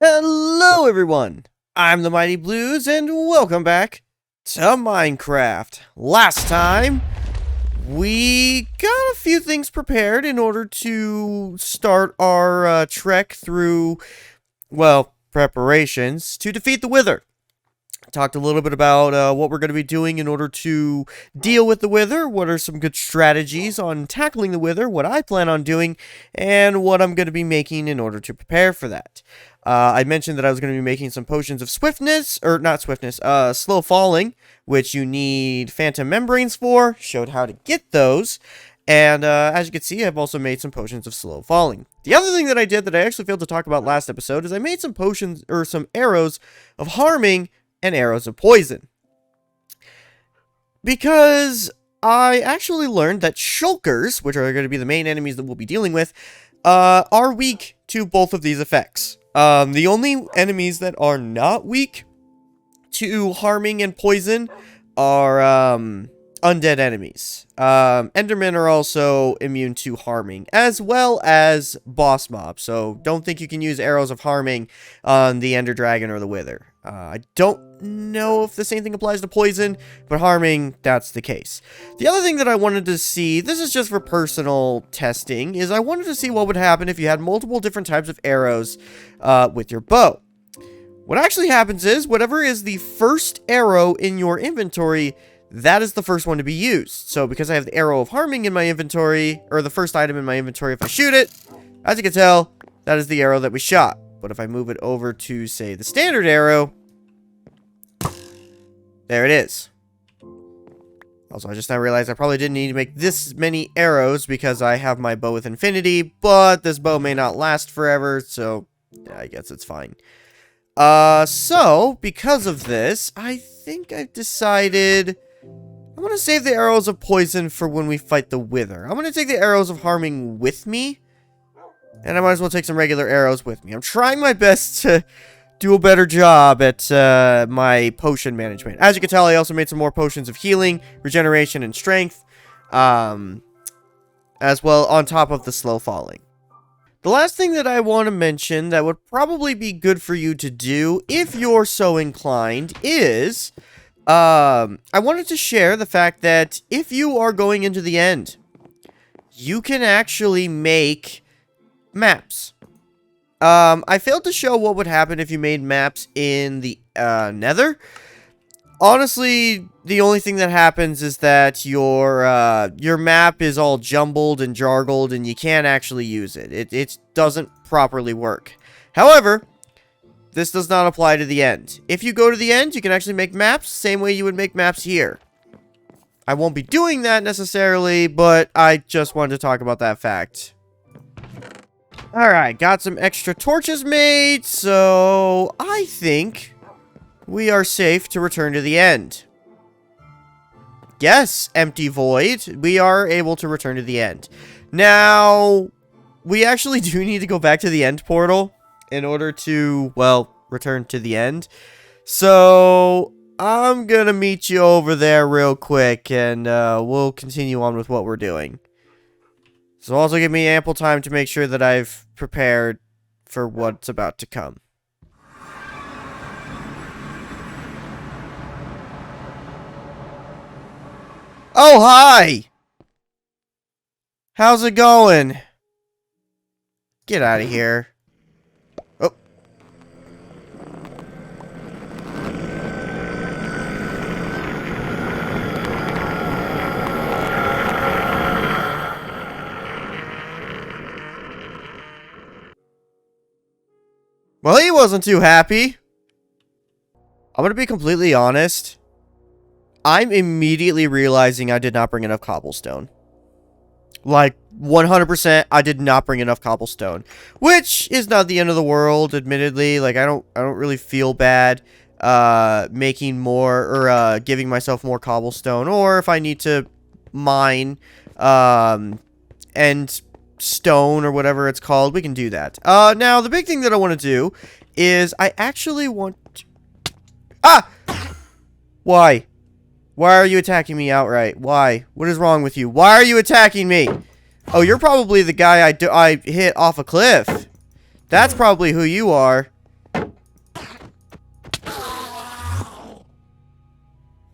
Hello everyone, I'm the Mighty Blues and welcome back to Minecraft. Last time, we got a few things prepared in order to start our trek through, well, preparations to defeat the Wither. Talked a little bit about what we're going to be doing in order to deal with the Wither, what are some good strategies on tackling the Wither, what I plan on doing, and what I'm going to be making in order to prepare for that. I mentioned that I was going to be making some potions of swiftness, or not swiftness, slow falling, which you need phantom membranes for, showed how to get those, and as you can see, I've also made some potions of slow falling. The other thing that I did that I actually failed to talk about last episode is I made some potions, or some arrows of harming and arrows of poison. Because I actually learned that shulkers, which are going to be the main enemies that we'll be dealing with, are weak to both of these effects. The only enemies that are not weak to harming and poison are undead enemies. Endermen are also immune to harming, as well as boss mobs. So don't think you can use arrows of harming on the Ender Dragon or the Wither. I don't know if the same thing applies to poison, but harming, that's the case. The other thing that I wanted to see, this is just for personal testing, is I wanted to see what would happen if you had multiple different types of arrows with your bow. What actually happens is, whatever is the first arrow in your inventory, that is the first one to be used. So because I have the arrow of harming in my inventory, or the first item in my inventory, if I shoot it, as you can tell, that is the arrow that we shot. But if I move it over to, say, the standard arrow, there it is. Also, I just now realized I probably didn't need to make this many arrows because I have my bow with infinity, but this bow may not last forever, so yeah, I guess it's fine. So, because of this, I think I've decided I'm going to save the arrows of poison for when we fight the Wither. I'm going to take the arrows of harming with me, and I might as well take some regular arrows with me. I'm trying my best to do a better job at my potion management. As you can tell, I also made some more potions of healing, regeneration, and strength, as well on top of the slow falling. The last thing that I want to mention that would probably be good for you to do, if you're so inclined, is I wanted to share the fact that if you are going into the end, you can actually make maps. I failed to show what would happen if you made maps in the Nether. Honestly, the only thing that happens is that your map is all jumbled and jargled, and you can't actually use it. It doesn't properly work. However, this does not apply to the end. If you go to the end, you can actually make maps, same way you would make maps here. I won't be doing that necessarily, but I just wanted to talk about that fact. Alright, got some extra torches made, so I think we are safe to return to the end. Yes, empty void. We are able to return to the end. Now, we actually do need to go back to the end portal in order to, well, return to the end. So, I'm gonna meet you over there real quick, and we'll continue on with what we're doing. So also give me ample time to make sure that I've prepared for what's about to come. Oh, hi! How's it going? Get out of here. Oh. Well, he wasn't too happy. I'm gonna be completely honest. I'm immediately realizing I did not bring enough cobblestone. Like, 100%, I did not bring enough cobblestone. Which is not the end of the world, admittedly. Like, I don't really feel bad making more, or giving myself more cobblestone. Or if I need to mine, and stone, or whatever it's called, we can do that. Now, the big thing that I want to do is I actually want to... Ah! Why? Why are you attacking me outright? Why? What is wrong with you? Why are you attacking me? Oh, you're probably the guy I hit off a cliff. That's probably who you are.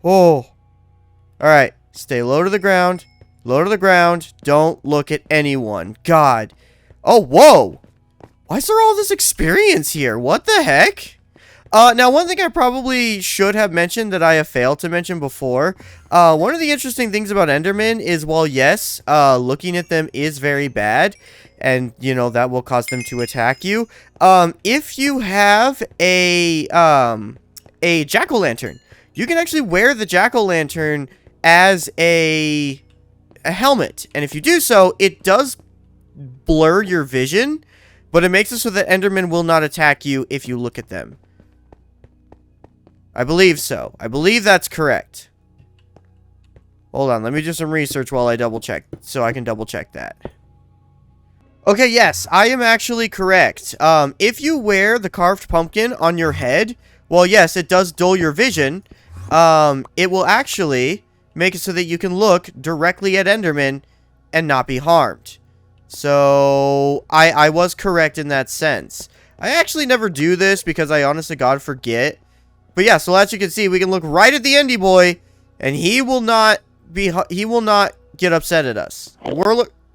Oh. Alright. Stay low to the ground. Low to the ground. Don't look at anyone. God. Oh, whoa. Why is there all this experience here? What the heck? Now, one thing I probably should have mentioned that I have failed to mention before, one of the interesting things about Endermen is, while yes, looking at them is very bad, and, you know, that will cause them to attack you, if you have a jack-o'-lantern, you can actually wear the jack-o'-lantern as a helmet, and if you do so, it does blur your vision, but it makes it so that Endermen will not attack you if you look at them. I believe so. I believe that's correct. Hold on, let me do some research while I double check, so I can double check that. Okay, yes, I am actually correct. If you wear the carved pumpkin on your head, well, yes, it does dull your vision. It will actually make it so that you can look directly at Enderman and not be harmed. So, I was correct in that sense. I actually never do this because I honestly God forget. But yeah, so as you can see, we can look right at the Endy boy, and he will not get upset at us.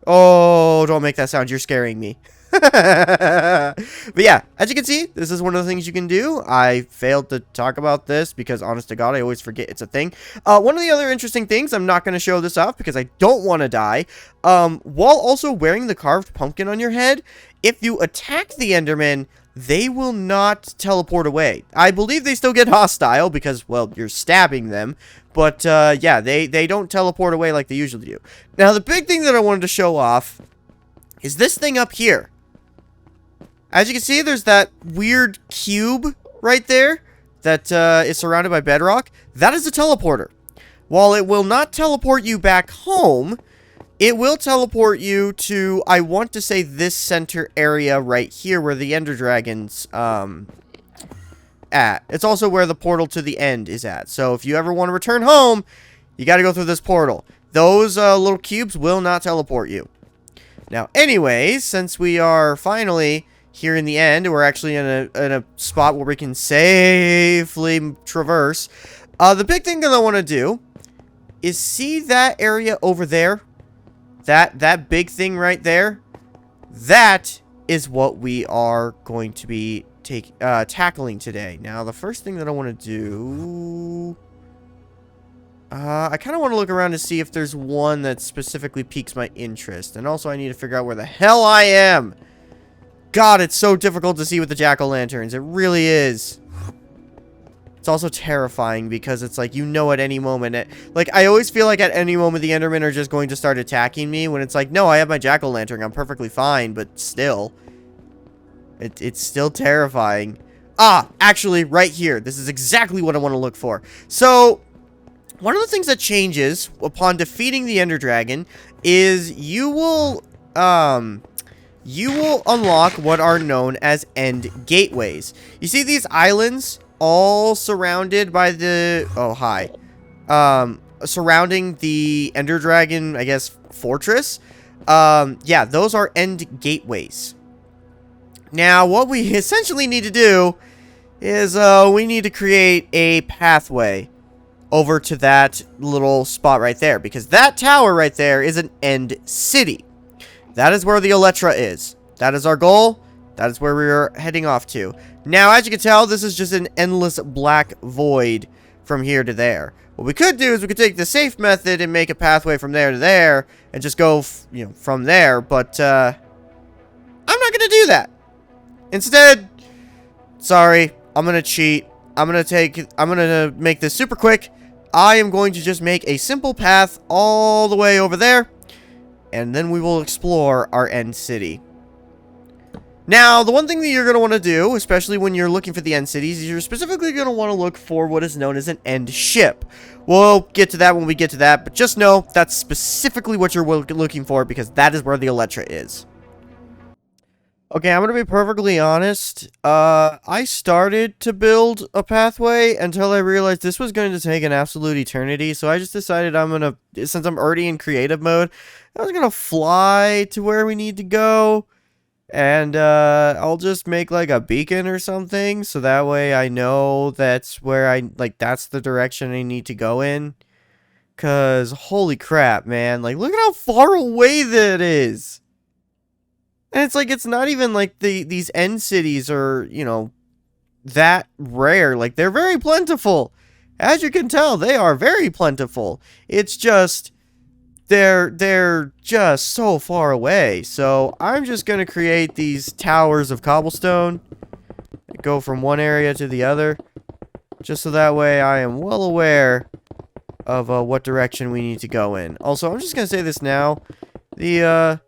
Oh, don't make that sound. You're scaring me. But yeah, as you can see, this is one of the things you can do. I failed to talk about this because, honest to God, I always forget it's a thing. One of the other interesting things, I'm not going to show this off because I don't want to die. While also wearing the carved pumpkin on your head, if you attack the Enderman, they will not teleport away. I believe they still get hostile because, well, you're stabbing them. But, yeah, they don't teleport away like they usually do. Now, the big thing that I wanted to show off is this thing up here. As you can see, there's that weird cube right there that is surrounded by bedrock. That is a teleporter. While it will not teleport you back home, it will teleport you to, I want to say, this center area right here where the Ender Dragon's at. It's also where the portal to the end is at. So if you ever want to return home, you got to go through this portal. Those little cubes will not teleport you. Now, anyways, since we are finally here in the end, we're actually in a spot where we can safely traverse. The big thing that I want to do is see that area over there. That big thing right there. That is what we are going to be tackling today. Now, the first thing that I want to do... I kind of want to look around to see if there's one that specifically piques my interest. And also, I need to figure out where the hell I am. God, it's so difficult to see with the jack-o'-lanterns. It really is. It's also terrifying because it's like, you know, at any moment. Like, I always feel like at any moment the Endermen are just going to start attacking me. When it's like, no, I have my jack-o'-lantern. I'm perfectly fine, but still. It's still terrifying. Ah, actually, right here. This is exactly what I want to look for. So... one of the things that changes upon defeating the Ender Dragon is you will unlock what are known as end gateways. You see these islands all surrounded by the... oh, hi. Surrounding the Ender Dragon, I guess, fortress. Yeah, those are end gateways. Now, what we essentially need to do is we need to create a pathway over to that little spot right there, because that tower right there is an end city. That is where the Elytra is. That is our goal. That is where we're heading off to. Now, as you can tell, this is just an endless black void from here to there. What we could do is we could take the safe method and make a pathway from there to there and just go, you know, from there, but I'm not going to do that. Instead, sorry, I'm going to cheat. I'm going to make this super quick. I am going to just make a simple path all the way over there, and then we will explore our end city. Now, the one thing that you're going to want to do, especially when you're looking for the end cities, is you're specifically going to want to look for what is known as an end ship. We'll get to that when we get to that, but just know that's specifically what you're looking for, because that is where the Elytra is. Okay, I'm going to be perfectly honest. I started to build a pathway until I realized this was going to take an absolute eternity. So I just decided I'm going to, since I'm already in creative mode, I was going to fly to where we need to go. And I'll just make like a beacon or something, so that way I know that's where that's the direction I need to go in. Cause holy crap, man, like look at how far away that is. And it's like it's not even like these end cities are, that rare. Like they're very plentiful. As you can tell, they are very plentiful. It's just they're just so far away. So I'm just gonna create these towers of cobblestone, go from one area to the other, just so that way I am well aware of what direction we need to go in. Also, I'm just gonna say this now: the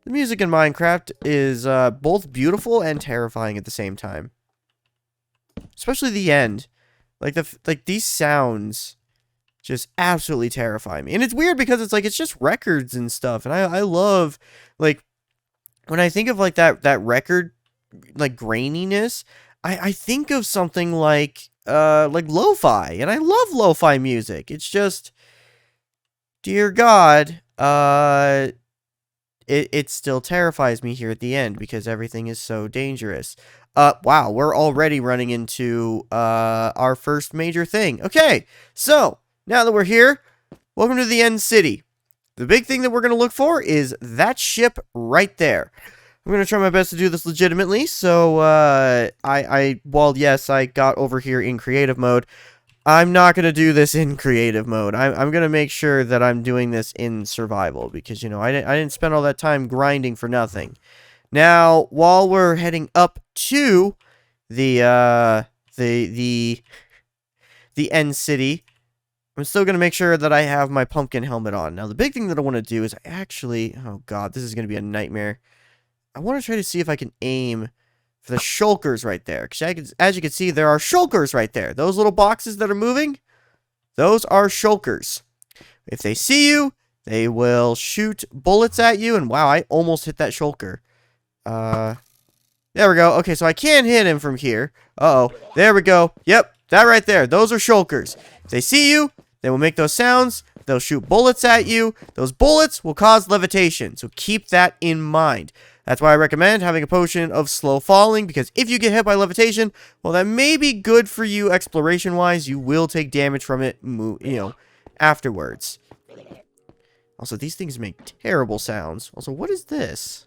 music in Minecraft is both beautiful and terrifying at the same time. Especially the end, like these sounds just absolutely terrify me. And it's weird because it's like it's just records and stuff, and I love, like, when I think of like that record like graininess, I think of something like lo-fi, and I love lo-fi music. It's just, dear God, it still terrifies me here at the end because everything is so dangerous. Wow, we're already running into our first major thing. Okay, so now that we're here, welcome to the end city. The big thing that we're going to look for is that ship right there. I'm going to try my best to do this legitimately, so while yes, I got over here in creative mode, I'm not going to do this in creative mode. I'm going to make sure that I'm doing this in survival, because, I didn't spend all that time grinding for nothing. Now, while we're heading up to the end city, I'm still going to make sure that I have my pumpkin helmet on. Now, the big thing that I want to do is oh God, this is going to be a nightmare. I want to try to see if I can aim for the shulkers right there. Because as you can see, there are shulkers right there. Those little boxes that are moving, those are shulkers. If they see you, they will shoot bullets at you. And wow, I almost hit that shulker. There we go. Okay, so I can hit him from here. Uh-oh. There we go. Yep, that right there. Those are shulkers. If they see you, they will make those sounds. They'll shoot bullets at you. Those bullets will cause levitation. So keep that in mind. That's why I recommend having a potion of slow falling, because if you get hit by levitation, well, that may be good for you exploration-wise. You will take damage from it, afterwards. Also, these things make terrible sounds. Also, what is this?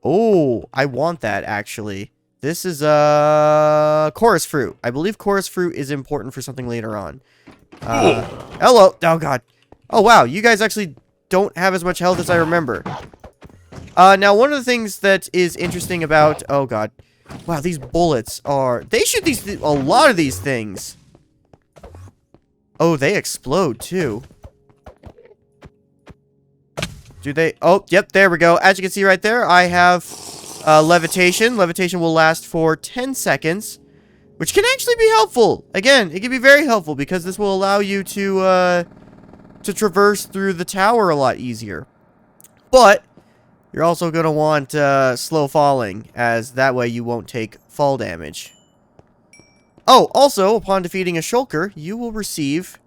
Oh, I want that, actually. This is, chorus fruit. I believe chorus fruit is important for something later on. Hello. Oh, God. Oh, wow. You guys actually don't have as much health as I remember. Now, one of the things that is interesting about... Oh, God. Wow, these bullets are... They shoot a lot of these things. Oh, they explode, too. Do they... Oh, yep, there we go. As you can see right there, I have levitation. Levitation will last for 10 seconds, which can actually be helpful. Again, it can be very helpful because this will allow you to traverse through the tower a lot easier. But you're also going to want slow falling, as that way you won't take fall damage. Oh, also, upon defeating a shulker, you will receive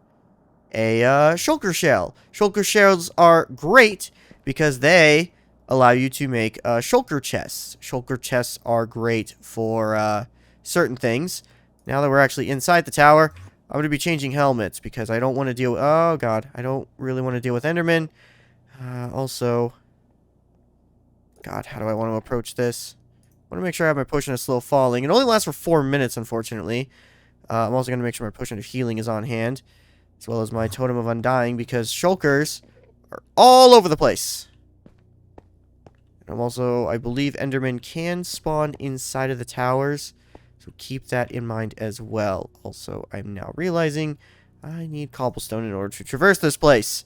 a shulker shell. Shulker shells are great because they allow you to make shulker chests. Shulker chests are great for certain things. Now that we're actually inside the tower, I'm going to be changing helmets because I don't want to deal with... Oh, God. I don't really want to deal with Enderman. Also... God, how do I want to approach this? I want to make sure I have my potion of slow falling. It only lasts for 4 minutes, unfortunately. I'm also going to make sure my potion of healing is on hand, as well as my totem of undying, because shulkers are all over the place. And I'm also, I believe Enderman can spawn inside of the towers, so keep that in mind as well. Also, I'm now realizing I need cobblestone in order to traverse this place.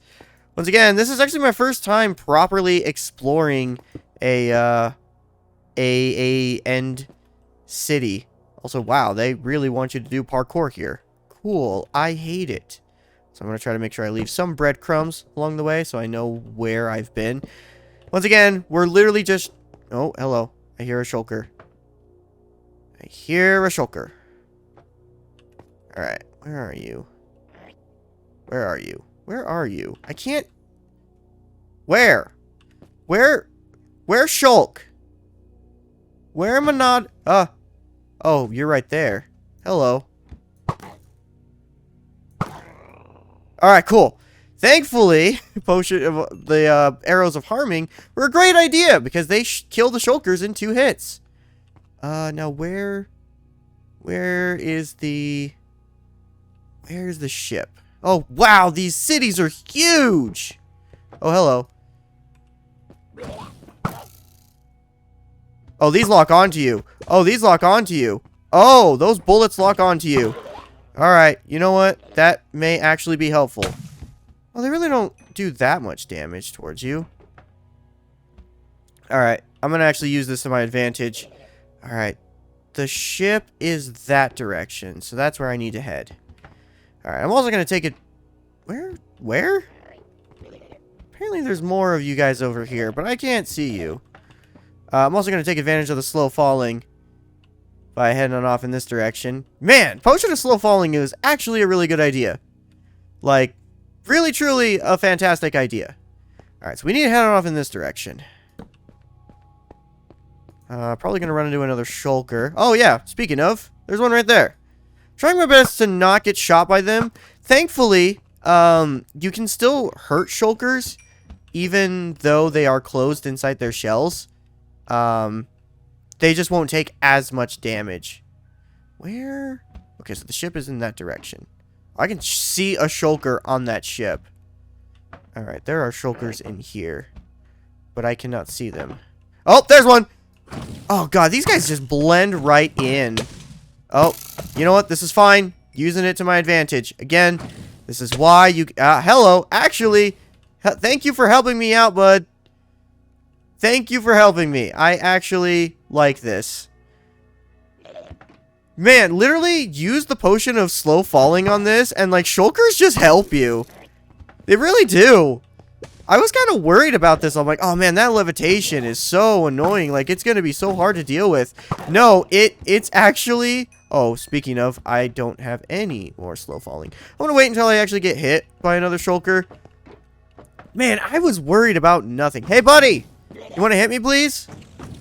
Once again, this is actually my first time properly exploring a end city. Also, wow, they really want you to do parkour here. Cool. I hate it. So I'm going to try to make sure I leave some breadcrumbs along the way so I know where I've been. Once again, we're literally just... Oh, hello. I hear a shulker. I hear a shulker. Alright, where are you? Where are you? Where are you? I can't... Where? Where shulk? Where am I not? Oh, you're right there. Hello. Alright, cool. Thankfully, the arrows of harming were a great idea because they kill the shulkers in 2 hits. Now where's the ship? Oh, wow, these cities are huge! Oh, hello. Oh, these lock onto you. Oh, these lock onto you. Oh, those bullets lock onto you. Alright, you know what? That may actually be helpful. Well, they really don't do that much damage towards you. Alright, I'm gonna actually use this to my advantage. Alright, the ship is that direction, so that's where I need to head. Alright, I'm also gonna take it... Where? Apparently there's more of you guys over here, but I can't see you. I'm also gonna take advantage of the slow falling by heading on off in this direction. Man, potion of slow falling is actually a really good idea. Like, really, truly a fantastic idea. Alright, so we need to head on off in this direction. Probably gonna run into another shulker. Oh yeah, speaking of, there's one right there. Trying my best to not get shot by them. Thankfully, you can still hurt shulkers, even though they are closed inside their shells. They just won't take as much damage. Where? Okay, so the ship is in that direction. I can see a shulker on that ship. Alright, there are shulkers in here. But I cannot see them. Oh, there's one! Oh, God, these guys just blend right in. Oh, you know what? This is fine. Using it to my advantage. Again, this is why you... hello. Actually, thank you for helping me out, bud. Thank you for helping me. I actually like this. Man, literally use the potion of slow falling on this, and like shulkers just help you. They really do. I was kind of worried about this. I'm like, oh man, that levitation is so annoying. Like, it's going to be so hard to deal with. No, it's actually... Oh, speaking of, I don't have any more slow falling. I'm going to wait until I actually get hit by another shulker. Man, I was worried about nothing. Hey, buddy! You want to hit me, please?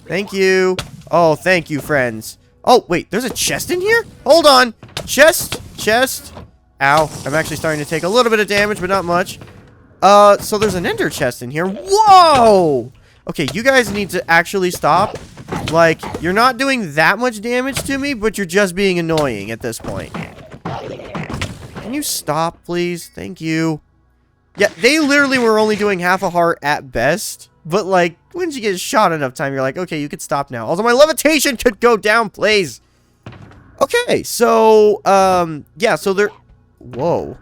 Thank you. Oh, thank you, friends. Oh, wait, there's a chest in here? Hold on. Chest. Ow. I'm actually starting to take a little bit of damage, but not much. So there's an ender chest in here. Whoa! Okay, you guys need to actually stop. Like, you're not doing that much damage to me, but you're just being annoying at this point. Can you stop, please? Thank you. Yeah, they literally were only doing half a heart at best. But, like, once you get shot enough time, you're like, okay, you could stop now. Also, my levitation could go down, please. Okay, so, yeah, so there... Whoa.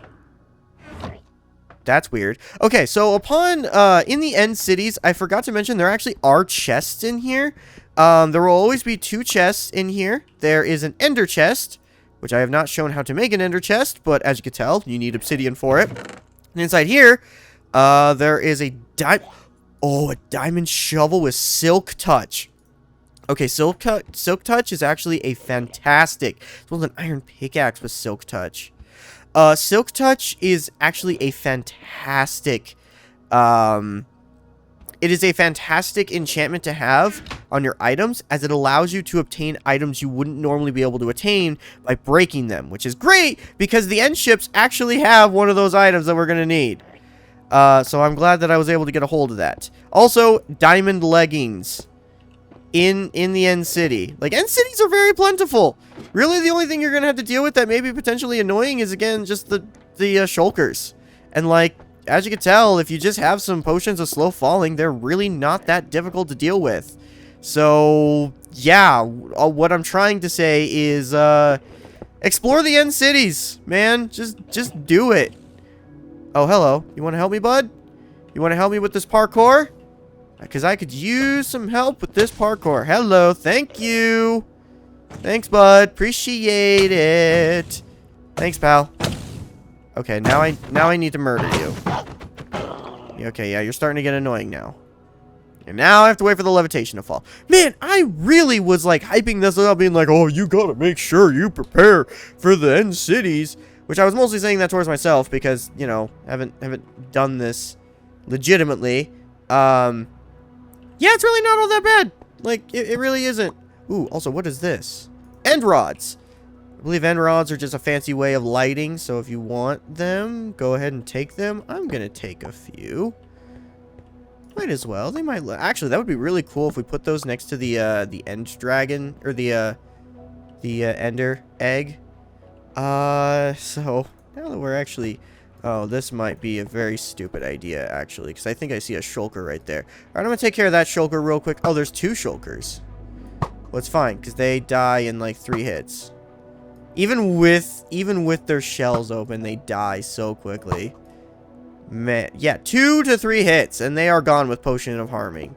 That's weird. Okay, so upon, in the end cities, I forgot to mention there actually are chests in here. There will always be 2 chests in here. There is an ender chest, which I have not shown how to make an ender chest, but as you can tell, you need obsidian for it. And inside here, there is a a diamond shovel with silk touch. Okay, silk touch is actually a fantastic... It's an iron pickaxe with silk touch. Silk touch is actually a fantastic... It is a fantastic enchantment to have on your items, as it allows you to obtain items you wouldn't normally be able to attain by breaking them, which is great because the end ships actually have one of those items that we're going to need. So I'm glad that I was able to get a hold of that. Also, diamond leggings in the end city. Like, end cities are very plentiful. Really, the only thing you're going to have to deal with that may be potentially annoying is, again, just the shulkers. And, like, as you can tell, if you just have some potions of slow falling, they're really not that difficult to deal with. So, yeah, what I'm trying to say is, explore the end cities, man. Just do it. Oh, hello. You want to help me, bud? You want to help me with this parkour? Because I could use some help with this parkour. Hello. Thank you. Thanks, bud. Appreciate it. Thanks, pal. Okay, now I need to murder you. Okay, yeah, you're starting to get annoying now. And now I have to wait for the levitation to fall. Man, I really was, like, hyping this up, being like, oh, you gotta make sure you prepare for the end cities. Which I was mostly saying that towards myself because, you know, haven't done this legitimately. Yeah, it's really not all that bad. Like, it really isn't. Ooh, also, what is this? End rods! I believe end rods are just a fancy way of lighting, so if you want them, go ahead and take them. I'm gonna take a few. Might as well. They might... Actually, that would be really cool if we put those next to the end dragon, or the ender egg. So, now that we're actually... Oh, this might be a very stupid idea, actually, because I think I see a shulker right there. Alright, I'm gonna take care of that shulker real quick. Oh, there's 2 shulkers. Well, it's fine, because they die in, like, 3 hits. Even with their shells open, they die so quickly. Man, yeah, 2 to 3 hits, and they are gone with Potion of Harming.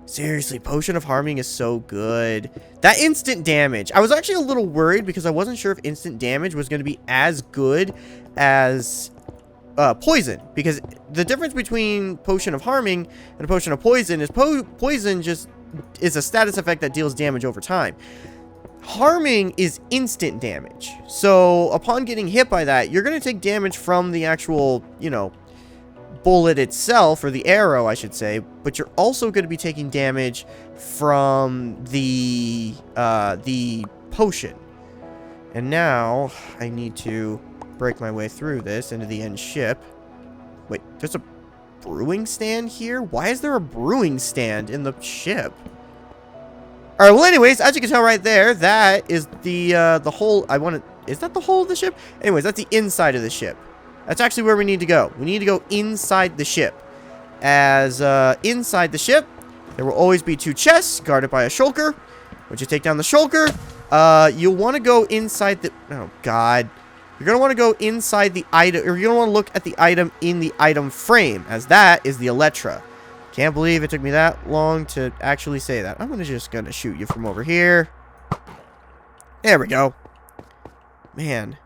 Seriously, Potion of Harming is so good. That instant damage. I was actually a little worried because I wasn't sure if instant damage was going to be as good as poison. Because the difference between Potion of Harming and a Potion of Poison is poison just is a status effect that deals damage over time. Harming is instant damage. So, upon getting hit by that, you're going to take damage from the actual, you know, bullet itself, or the arrow, I should say, but you're also going to be taking damage from the potion. And now, I need to break my way through this into the end ship. Wait, there's a brewing stand here? Why is there a brewing stand in the ship? Alright, well anyways, as you can tell right there, that is the whole, is that the whole of the ship? Anyways, that's the inside of the ship. That's actually where we need to go. We need to go inside the ship. As, inside the ship, there will always be 2 chests guarded by a shulker. Once you take down the shulker, you'll want to go inside the, oh god. You're going to want to go inside the item, or you're going to want to look at the item in the item frame, as that is the Elytra. Can't believe it took me that long to actually say that. I'm just gonna shoot you from over here. There we go. Man.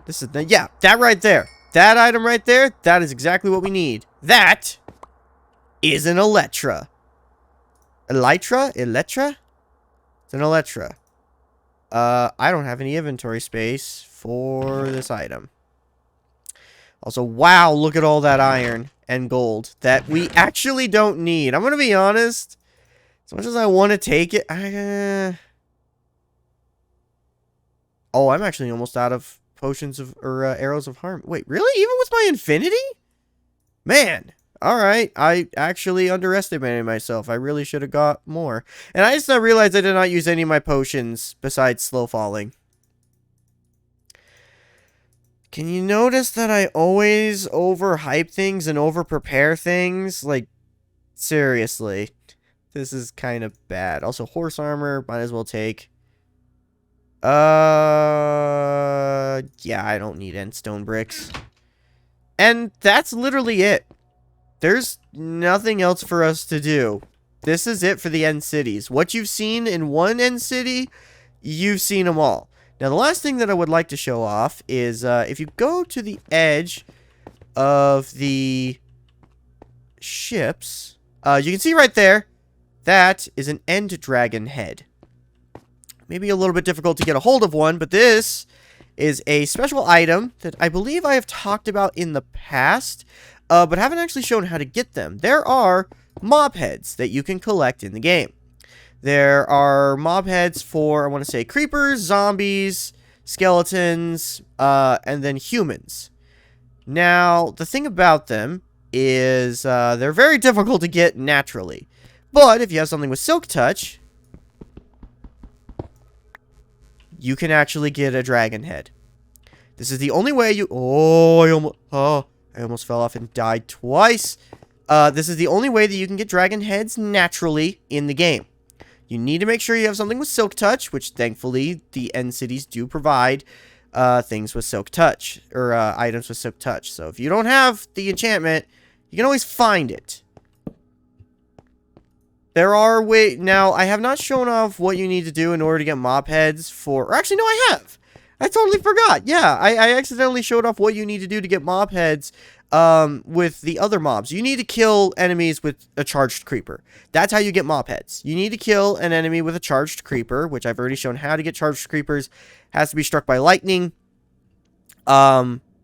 This is the... Yeah, that right there. That item right there, that is exactly what we need. That is an Elytra. Elytra? Elytra? It's an Elytra. I don't have any inventory space for this item. Also, wow, look at all that iron and gold that we actually don't need. I'm going to be honest. As much as I want to take it, oh, I'm actually almost out of potions of, or arrows of harm. Wait, really? Even with my infinity? Man. Alright, I actually underestimated myself. I really should have got more. And I just realized I did not use any of my potions besides slow falling. Can you notice that I always overhype things and overprepare things? Like, seriously. This is kind of bad. Also, horse armor, might as well take. Yeah, I don't need end stone bricks. And that's literally it. There's nothing else for us to do. This is it for the end cities. What you've seen in one end city, you've seen them all. Now, the last thing that I would like to show off is if you go to the edge of the ships, you can see right there, that is an end dragon head. Maybe a little bit difficult to get a hold of one, but this is a special item that I believe I have talked about in the past, but haven't actually shown how to get them. There are mob heads that you can collect in the game. There are mob heads for, I want to say, creepers, zombies, skeletons, and then humans. Now, the thing about them is they're very difficult to get naturally. But if you have something with Silk Touch, you can actually get a dragon head. This is the only way you... Oh, I almost fell off and died twice. This is the only way that you can get dragon heads naturally in the game. You need to make sure you have something with Silk Touch, which thankfully the end cities do provide things with Silk Touch, or items with Silk Touch. So if you don't have the enchantment, you can always find it. There are ways... Now, I have not shown off what you need to do in order to get mob heads for... Or actually, no, I have. I totally forgot. Yeah, I accidentally showed off what you need to do to get mob heads with the other mobs. You need to kill enemies with a charged creeper. That's how you get mob heads. You need to kill an enemy with a charged creeper, which I've already shown how to get charged creepers. Has to be struck by lightning.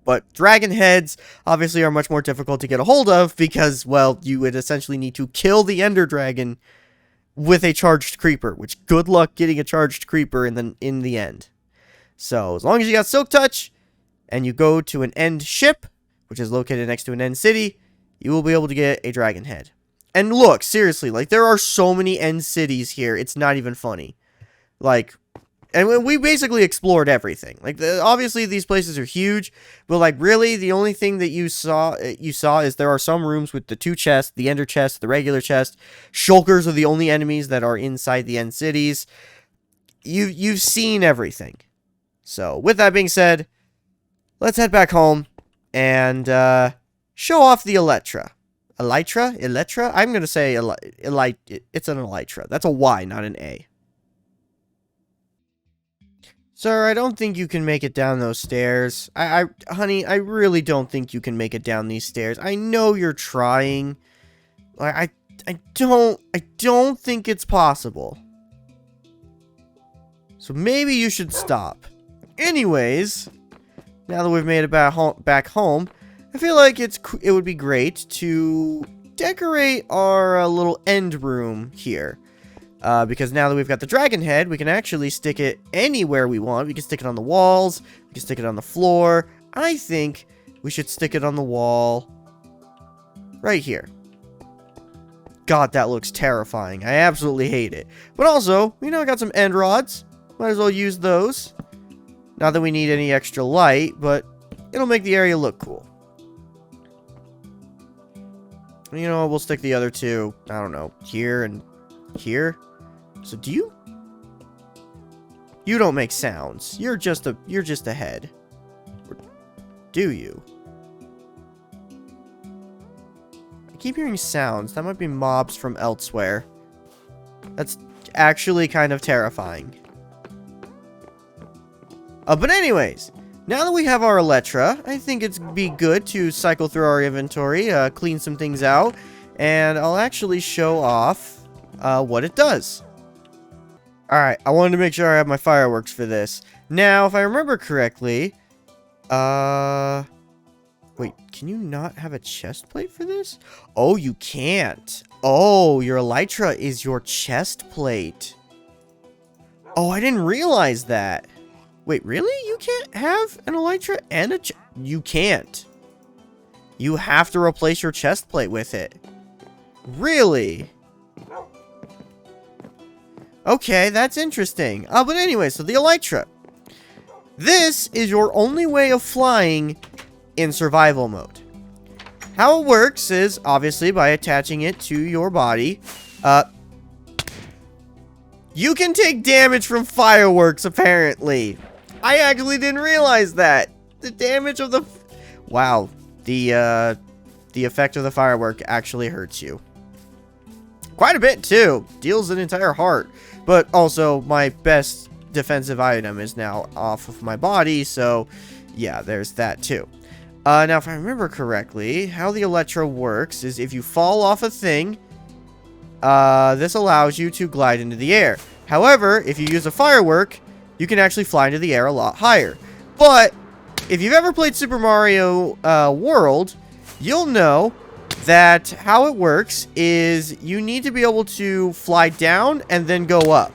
But dragon heads obviously are much more difficult to get a hold of because, well, you would essentially need to kill the ender dragon with a charged creeper, which good luck getting a charged creeper in the end. So as long as you got Silk Touch and you go to an end ship, which is located next to an end city, you will be able to get a dragon head. And look, seriously, like, there are so many end cities here, it's not even funny. Like, and we basically explored everything. Like, obviously these places are huge, but like, really, the only thing that you saw is there are some rooms with the 2 chests, the ender chest, the regular chest. Shulkers are the only enemies that are inside the end cities. You've seen everything. So, with that being said, let's head back home and show off the Elytra. Elytra? Elytra? I'm going to say it's an Elytra. That's a Y, not an A. Sir, I don't think you can make it down those stairs. Honey, I really don't think you can make it down these stairs. I know you're trying. I don't think it's possible. So maybe you should stop. Anyways, now that we've made it back home, I feel like it would be great to decorate our little end room here. Because now that we've got the dragon head, we can actually stick it anywhere we want. We can stick it on the walls. We can stick it on the floor. I think we should stick it on the wall right here. God, that looks terrifying. I absolutely hate it. But also, we now got some end rods. Might as well use those. Not that we need any extra light, but it'll make the area look cool. You know, we'll stick the other 2, I don't know, here and here. So you don't make sounds. You're just a head. Or do you? I keep hearing sounds. That might be mobs from elsewhere. That's actually kind of terrifying. But anyways, now that we have our Elytra, I think it'd be good to cycle through our inventory, clean some things out, and I'll actually show off what it does. Alright, I wanted to make sure I have my fireworks for this. Now, if I remember correctly, wait, can you not have a chest plate for this? Oh, you can't. Oh, your Elytra is your chest plate. Oh, I didn't realize that. Wait, really? You can't have an Elytra and a you can't. You have to replace your chest plate with it. Really? Okay, that's interesting. But anyway, so the Elytra. This is your only way of flying in survival mode. How it works is, obviously, by attaching it to your body. You can take damage from fireworks, apparently. I actually didn't realize that. The damage of the... Wow. The effect of the firework actually hurts you. Quite a bit, too. Deals an entire heart. But also, my best defensive item is now off of my body, so yeah, there's that, too. Now, if I remember correctly, how the Elytra works is if you fall off a thing, this allows you to glide into the air. However, if you use a firework, you can actually fly into the air a lot higher. But if you've ever played Super Mario World, you'll know that how it works is you need to be able to fly down and then go up.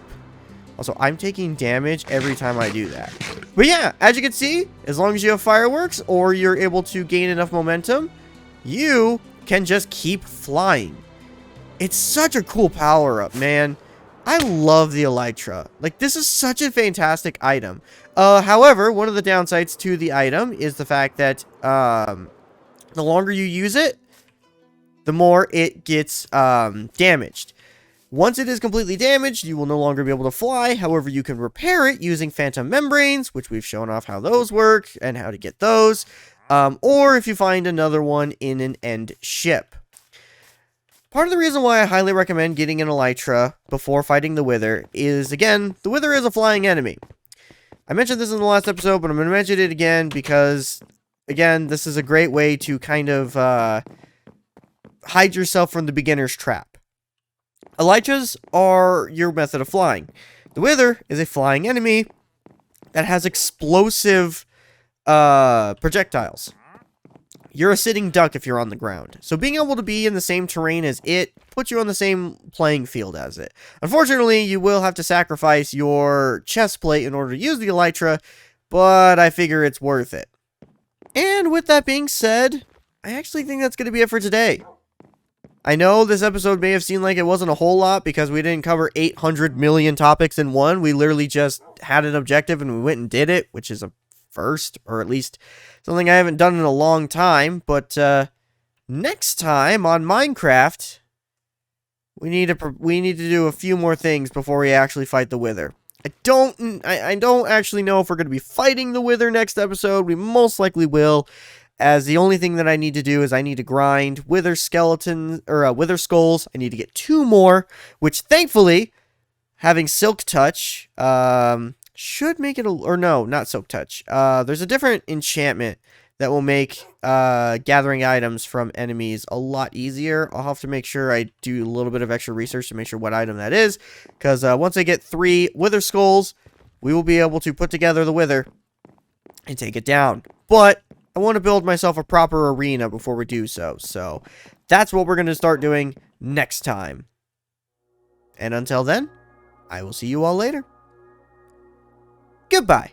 Also, I'm taking damage every time I do that. But yeah, as you can see, as long as you have fireworks or you're able to gain enough momentum, you can just keep flying. It's such a cool power-up, man. I love the Elytra. Like, this is such a fantastic item. However, one of the downsides to the item is the fact that the longer you use it, the more it gets damaged. Once it is completely damaged, you will no longer be able to fly. However, you can repair it using phantom membranes, which we've shown off how those work and how to get those. Or if you find another one in an end ship. Part of the reason why I highly recommend getting an Elytra before fighting the Wither is, again, the Wither is a flying enemy. I mentioned this in the last episode, but I'm going to mention it again because, again, this is a great way to kind of hide yourself from the beginner's trap. Elytras are your method of flying. The Wither is a flying enemy that has explosive projectiles. you're a sitting duck if you're on the ground. So being able to be in the same terrain as it puts you on the same playing field as it. Unfortunately, you will have to sacrifice your chest plate in order to use the Elytra, but I figure it's worth it. And with that being said, I actually think that's going to be it for today. I know this episode may have seemed like it wasn't a whole lot because we didn't cover 800 million topics in one. We literally just had an objective and we went and did it, which is a first, or at least something I haven't done in a long time. But next time on Minecraft, we need to do a few more things before we actually fight the Wither. I don't actually know if we're going to be fighting the Wither next episode. We most likely will. As the only thing that I need to do is I need to grind Wither skeletons, or Wither skulls. I need to get 2 more, which thankfully, having Silk Touch, should make it or no, not Silk Touch. There's a different enchantment that will make, gathering items from enemies a lot easier. I'll have to make sure I do a little bit of extra research to make sure what item that is. Because, once I get 3 Wither skulls, we will be able to put together the Wither and take it down. But I want to build myself a proper arena before we do so. So that's what we're going to start doing next time. And until then, I will see you all later. Goodbye.